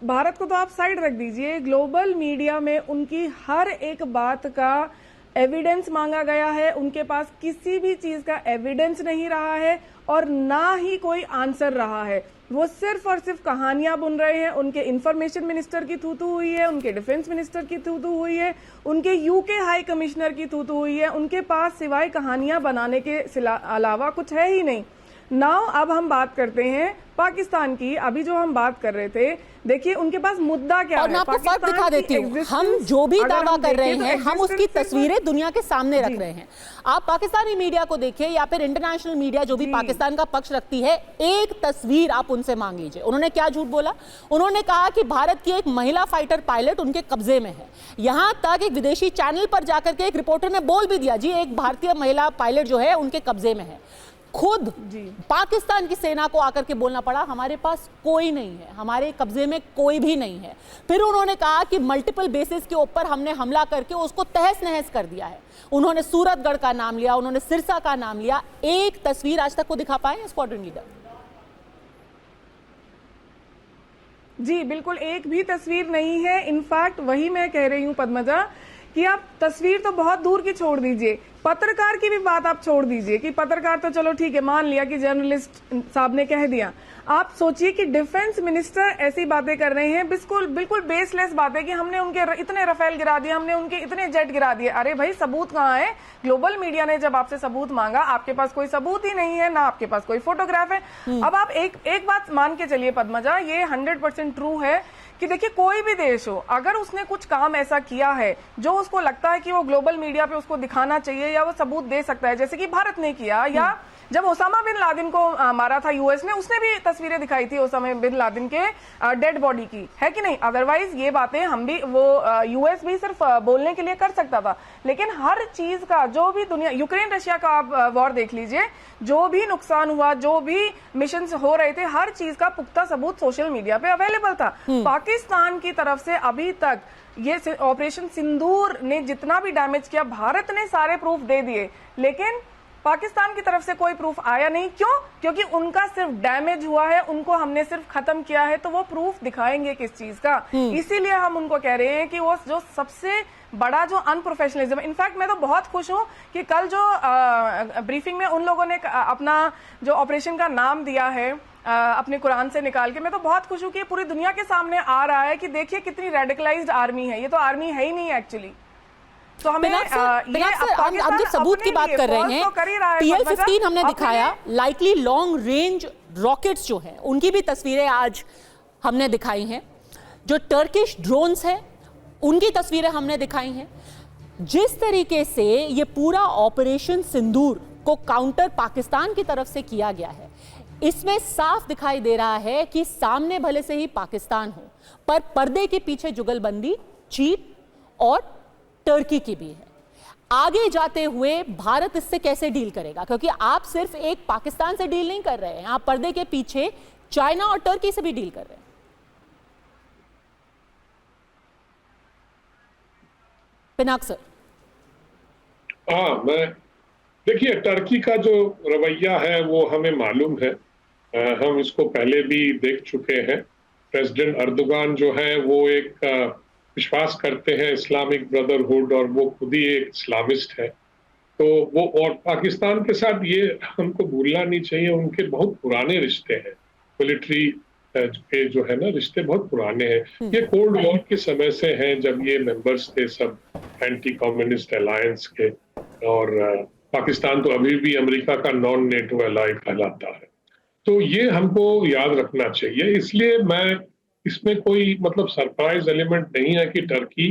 भारत को तो आप साइड रख दीजिए, ग्लोबल मीडिया में उनकी हर एक बात का एविडेंस मांगा गया है। उनके पास किसी भी चीज का एविडेंस नहीं रहा है और ना ही कोई आंसर रहा है। वो सिर्फ और सिर्फ कहानियां बुन रहे हैं। उनके इंफॉर्मेशन मिनिस्टर की थू-थू हुई है, उनके डिफेंस मिनिस्टर की थू-थू हुई है, उनके यूके हाई कमिश्नर की थू-थू हुई है। उनके पास सिवाय कहानियां बनाने के अलावा कुछ है ही नहीं। नाउ अब हम बात करते हैं पाकिस्तान की। अभी जो हम बात कर रहे थे, देखिए उनके पास मुद्दा क्या है। और मैं आपको फर्क दिखा देती हूँ, हम जो भी दावा कर रहे हैं, हम उसकी तस्वीरें दुनिया के सामने रख रहे हैं। आप पाकिस्तानी मीडिया को देखिए या फिर इंटरनेशनल मीडिया जो भी पाकिस्तान का पक्ष रखती है, एक तस्वीर आप उनसे मांग लीजिए। उन्होंने क्या झूठ बोला? उन्होंने कहा कि भारत की एक महिला फाइटर पायलट उनके कब्जे में है। यहां तक एक विदेशी चैनल पर जाकर के एक रिपोर्टर ने बोल भी दिया, जी एक भारतीय महिला पायलट जो है उनके कब्जे में है। खुद पाकिस्तान की सेना को आकर के बोलना पड़ा, हमारे पास कोई नहीं है, हमारे कब्जे में कोई भी नहीं है। फिर उन्होंने कहा कि मल्टीपल बेसिस के ऊपर हमने हमला करके उसको तहस नहस कर दिया है। उन्होंने सूरतगढ़ का नाम लिया, उन्होंने सिरसा का नाम लिया। एक तस्वीर आज तक को दिखा पाए स्क्वाड्रन लीडर? जी बिल्कुल, एक भी तस्वीर नहीं है। इनफैक्ट वही मैं कह रही हूं पद्मजा कि आप तस्वीर तो बहुत दूर की छोड़ दीजिए, पत्रकार की भी बात आप छोड़ दीजिए कि पत्रकार तो चलो ठीक है, मान लिया कि जर्नलिस्ट साहब ने कह दिया। आप सोचिए कि डिफेंस मिनिस्टर ऐसी बातें कर रहे हैं, बिल्कुल बेसलेस बातें कि हमने उनके इतने रफेल गिरा दिए, हमने उनके इतने जेट गिरा दिए। अरे भाई, सबूत कहाँ है? ग्लोबल मीडिया ने जब आपसे सबूत मांगा, आपके पास कोई सबूत ही नहीं है, ना आपके पास कोई फोटोग्राफ है। अब आप एक बात मान के चलिए पद्मजा, ये 100% ट्रू है कि देखिए कोई भी देश हो, अगर उसने कुछ काम ऐसा किया है जो उसको लगता है कि वो ग्लोबल मीडिया पे उसको दिखाना चाहिए या वो सबूत दे सकता है, जैसे कि भारत ने किया, या जब ओसामा बिन लादेन को मारा था यूएस ने, उसने भी तस्वीरें दिखाई थी ओसामा बिन लादेन के डेड बॉडी की, है कि नहीं? अदरवाइज ये बातें हम भी, वो यूएस भी सिर्फ बोलने के लिए कर सकता था। लेकिन हर चीज का जो भी दुनिया, यूक्रेन रशिया का आप वॉर देख लीजिए, जो भी नुकसान हुआ, जो भी मिशन हो रहे थे, हर चीज का पुख्ता सबूत सोशल मीडिया पे अवेलेबल था। पाकिस्तान की तरफ से अभी तक ये ऑपरेशन सिंदूर ने जितना भी डैमेज किया, भारत ने सारे प्रूफ दे दिए, लेकिन पाकिस्तान की तरफ से कोई प्रूफ आया नहीं। क्यों? क्योंकि उनका सिर्फ डैमेज हुआ है, उनको हमने सिर्फ खत्म किया है, तो वो प्रूफ दिखाएंगे किस चीज का? इसीलिए हम उनको कह रहे हैं कि वो जो सबसे बड़ा जो अनप्रोफेशनलिज्म, इनफैक्ट मैं तो बहुत खुश हूं कि कल जो ब्रीफिंग में उन लोगों ने अपना जो ऑपरेशन का नाम दिया है अपने कुरान से निकाल के, मैं तो बहुत खुश हूं कि पूरी दुनिया के सामने आ रहा है कि देखिए कितनी रेडिकलाइज्ड आर्मी है। ये तो आर्मी है ही नहीं एक्चुअली। तो हमें आप जब सबूत की बात कर रहे हैं, PL-15 हमने दिखाया, लाइकली लॉन्ग रेंज रॉकेट्स जो हैं उनकी भी तस्वीरें आज हमने दिखाई हैं, जो टर्किश ड्रोन्स हैं उनकी तस्वीरें हमने दिखाई हैं। जिस तरीके से ये पूरा ऑपरेशन सिंदूर को काउंटर पाकिस्तान की तरफ से किया गया है, इसमें साफ दिखाई दे रहा है कि सामने भले से ही पाकिस्तान हो, पर पर्दे के पीछे जुगलबंदी चीन और टर्की की भी है। आगे जाते हुए भारत इससे कैसे डील करेगा? क्योंकि आप सिर्फ एक पाकिस्तान से डील नहीं कर रहे हैं, आप पर्दे के पीछे चाइना और टर्की से भी डील कर रहे हैं। पिनाक सर। देखिए, टर्की का जो रवैया है वो हमें मालूम है, हम इसको पहले भी देख चुके हैं। प्रेसिडेंट अर्दोगान जो है वो एक विश्वास करते हैं इस्लामिक ब्रदरहुड, और वो खुद ही एक इस्लामिस्ट है। तो वो, और पाकिस्तान के साथ ये हमको भूलना नहीं चाहिए, उनके बहुत पुराने रिश्ते हैं, मिलिट्री के जो है ना रिश्ते बहुत पुराने हैं। ये कोल्ड वॉर के समय से हैं, जब ये मेंबर्स थे सब एंटी कम्युनिस्ट अलायंस के, और पाकिस्तान तो अभी भी अमेरिका का नॉन नेटो अलाय कहलाता है। तो ये हमको याद रखना चाहिए। इसलिए मैं इसमें कोई मतलब सरप्राइज एलिमेंट नहीं है कि टर्की,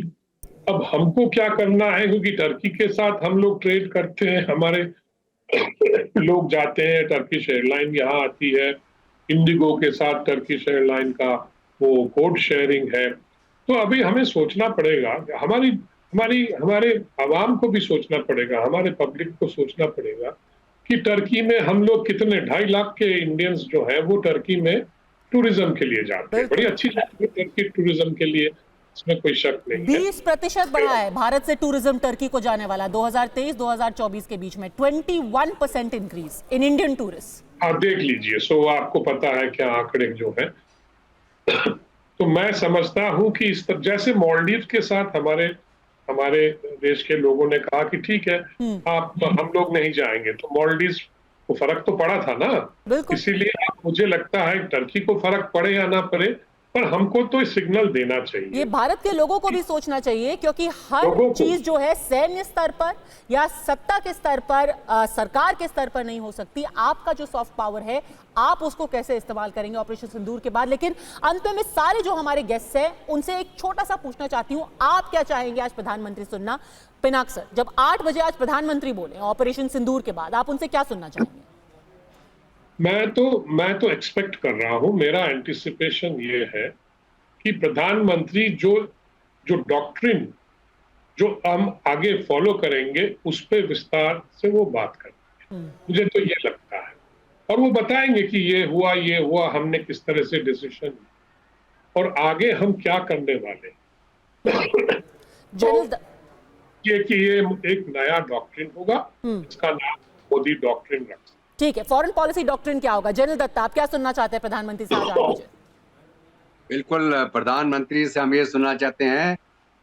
अब हमको क्या करना है, क्योंकि टर्की के साथ हम लोग ट्रेड करते हैं, हमारे लोग जाते हैं, टर्किश एयरलाइन यहाँ आती है, इंडिगो के साथ टर्किश एयरलाइन का वो कोड शेयरिंग है। तो अभी हमें सोचना पड़ेगा, हमारे आवाम को भी सोचना पड़ेगा, हमारे पब्लिक को सोचना पड़ेगा कि टर्की में हम लोग कितने 2.5 लाख के इंडियंस जो हैं वो टर्की में टूरिज्म के लिए जाते हैं। बड़ी अच्छी जगह है टर्की टूरिज्म के लिए, इसमें कोई शक नहीं है। 20% बढ़ा है भारत से टूरिज्म टर्की को जाने वाला 2023-2024 के बीच में 21% इंक्रीज इन इंडियन टूरिस्ट। हाँ, देख लीजिए। सो आपको पता है क्या आंकड़े जो है। तो मैं समझता हूं कि इस तरह, जैसे मालदीव के साथ हमारे देश के लोगों ने कहा कि ठीक है हम लोग नहीं जाएंगे, तो मालदीव को फर्क तो पड़ा था ना। इसीलिए मुझे लगता है टर्की को फर्क पड़े या ना पड़े, पर हमको तो सिग्नल देना चाहिए। ये भारत के लोगों को भी सोचना चाहिए, क्योंकि हर चीज जो है सैन्य स्तर पर या सत्ता के स्तर पर, सरकार के स्तर पर नहीं हो सकती। आपका जो सॉफ्ट पावर है आप उसको कैसे इस्तेमाल करेंगे ऑपरेशन सिंदूर के बाद। लेकिन अंत में सारे जो हमारे गेस्ट हैं उनसे एक छोटा सा पूछना चाहती हूँ, आप क्या चाहेंगे आज प्रधानमंत्री सुनना? पिनाक सर, जब 8 बजे आज प्रधानमंत्री बोले ऑपरेशन सिंदूर के बाद, आप उनसे क्या सुनना चाहेंगे? मैं तो एक्सपेक्ट कर रहा हूं, मेरा एंटिसिपेशन ये है कि प्रधानमंत्री जो डॉक्ट्रिन जो हम आगे फॉलो करेंगे उस पे विस्तार से वो बात करेंगे। मुझे तो ये लगता है, और वो बताएंगे कि ये हुआ, हमने किस तरह से डिसीजन लिया और आगे हम क्या करने वाले। तो ये एक नया डॉक्ट्रिन होगा, इसका नाम मोदी डॉक्ट्रिन रखा। ठीक है, फॉरेन पॉलिसी डॉक्ट्रिन क्या होगा? जनरल दत्ता, आप क्या सुनना चाहते हैं प्रधानमंत्री से आज 8 बजे? बिल्कुल, प्रधानमंत्री से हम ये सुनना चाहते हैं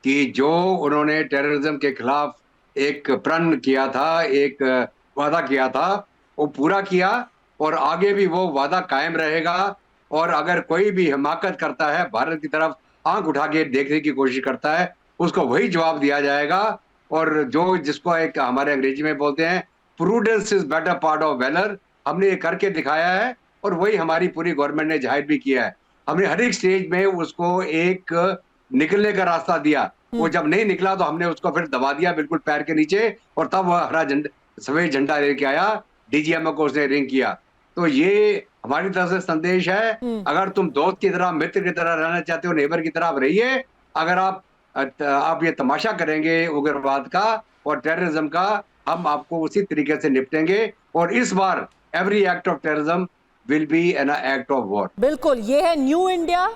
कि जो उन्होंने टेररिज्म के खिलाफ एक प्रण किया था, एक वादा किया था, वो पूरा किया और आगे भी वो वादा कायम रहेगा। और अगर कोई भी हिमाकत करता है, भारत की तरफ आंख उठा के देखने की कोशिश करता है, उसको वही जवाब दिया जाएगा। और जिसको एक हमारे अंग्रेजी में बोलते हैं prudence is better part of valour, हमने ये करके दिखाया है और वही हमारी पूरी गवर्नमेंट ने जाहिर भी किया है। हमने हर एक स्टेज में उसको एक निकलने का रास्ता दिया, वो जब नहीं निकला तो हमने उसको फिर दबा दिया बिल्कुल पैर के नीचे, और तब वह हरा झंडा, सफेद झंडा लेके आया, डीजीएमओ को उसने रिंग किया। तो ये हमारी तरफ से संदेश है, अगर तुम दोस्त की तरह, मित्र की तरह रहना चाहते हो, नेबर की तरह आप रहिए। अगर आप ये तमाशा करेंगे उग्रवाद का और टेररिज्म का, हम आपको उसी तरीके से निपटेंगे। और इस बार every act of terrorism will be an act of war. बिल्कुल, ये है न्यू इंडिया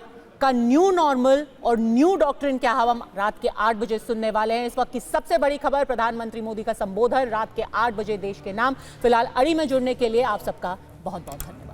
का न्यू नॉर्मल, और न्यू डॉक्ट्रिन क्या हम रात के 8 बजे सुनने वाले हैं। इस वक्त की सबसे बड़ी खबर, प्रधानमंत्री मोदी का संबोधन रात के 8 बजे देश के नाम। फिलहाल अड़ी में जुड़ने के लिए आप सबका बहुत बहुत धन्यवाद।